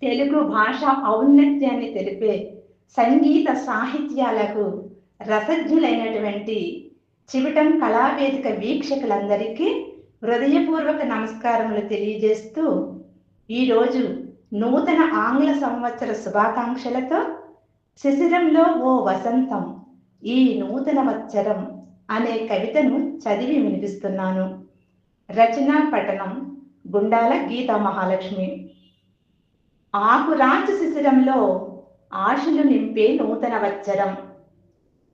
తెలుగు భాష ఔన్నత్యాన్ని తెలిపే సంగీత సాహిత్యాలకు రసజ్ఞులైనటువంటి చివిటం కళావేదిక వీక్షకులందరికీ హృదయపూర్వక నమస్కారములు తెలియజేస్తూ ఈరోజు నూతన ఆంగ్ల సంవత్సర శుభాకాంక్షలతో శిశిరంలో ఓ వసంతం ఈ నూతన వత్సరం అనే కవితను చదివి వినిపిస్తున్నాను. రచనా పఠనం గుండాల గీతా మహాలక్ష్మి. ఆకురాంచు శిశిరంలో ఆశలు నింపే నూతన వత్సరం,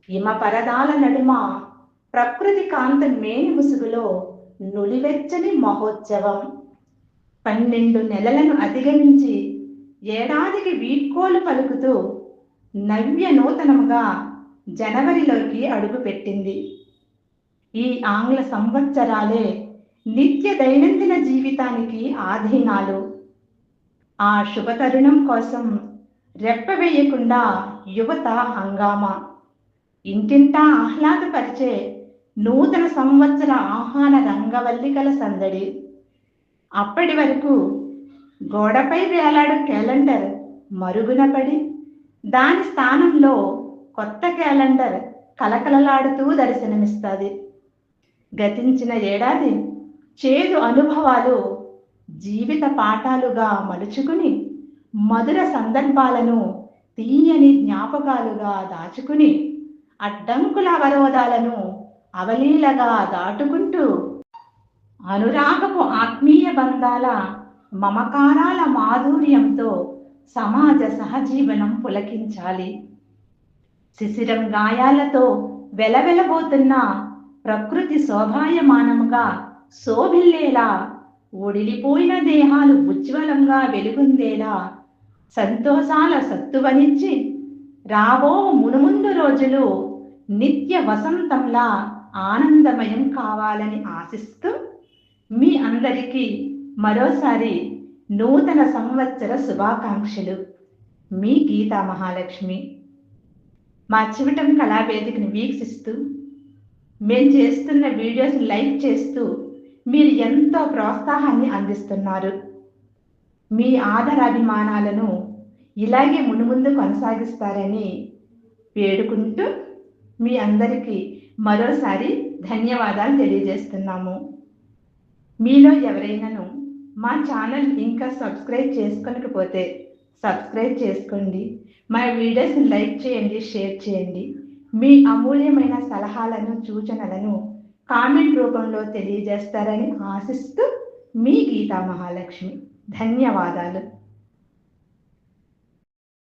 హిమ పరదాల నడుమ ప్రకృతి కాంత మేని ముసుగులో నులివెచ్చని మహోత్సవం. 12 నెలలను అధిగమించి ఏడాదికి వీడ్కోలు పలుకుతూ నవ్య నూతనముగా జనవరిలోకి అడుగుపెట్టింది. ఈ ఆంగ్ల సంవత్సరాలే నిత్య దైనందిన జీవితానికి ఆధీనాలు. ఆ శుభతరుణం కోసం రెప్పవేయకుండా యువత హంగామా. ఇంటింటా ఆహ్లాదపరిచే నూతన సంవత్సర ఆహ్వాన రంగవల్లికల సందడి. అప్పటి వరకు గోడపై వేలాడు క్యాలెండర్ మరుగున పడి దాని స్థానంలో కొత్త క్యాలెండర్ కలకలలాడుతూ దర్శనమిస్తుంది. గతించిన ఏడాది చేదు అనుభవాలు జీవిత పాఠాలుగా మలుచుకుని మధుర సందర్భాలను తీయని జ్ఞాపకాలుగా దాచుకుని అడ్డంకుల అవరోధాలను అవలీలగా దాటుకుంటూ అనురాగపు ఆత్మీయ బంధాల మమకారాల మాధుర్యంతో సమాజ సహజీవనం పులకించాలి. శిశిరం గాయాలతో వెలవెలబోతున్న ప్రకృతి శోభాయమానముగా శోభిల్లేలా, ఒడిలిపోయిన దేహాలు ఉజ్వలంగా వెలుగుందేలా సంతోషాల సత్తువనిచ్చి రాబో మునుముందు రోజులు నిత్య వసంతంలా ఆనందమయం కావాలని ఆశిస్తూ మీ అందరికీ మరోసారి నూతన సంవత్సర శుభాకాంక్షలు. మీ గీతా మహాలక్ష్మి. మా చివిటం కళావేదికను వీక్షిస్తూ మేము చేస్తున్న వీడియోస్ని లైక్ చేస్తూ మీరు ఎంతో ప్రోత్సాహాన్ని అందిస్తున్నారు. మీ ఆదరాభిమానాలను ఇలాగే మునుముందు కొనసాగిస్తారని వేడుకుంటూ మీ అందరికీ మరోసారి ధన్యవాదాలు తెలియజేస్తున్నాము. మీలో ఎవరైనాను మా ఛానల్ ఇంకా సబ్స్క్రైబ్ చేసుకోకపోతే సబ్స్క్రైబ్ చేసుకోండి. మా వీడియోస్ని లైక్ చేయండి, షేర్ చేయండి. మీ అమూల్యమైన సలహాలను సూచనలను కామెంట్ రూపంలో తెలియజేస్తారని ఆశిస్తూ మీ గీతా మహాలక్ష్మి. ధన్యవాదాలు.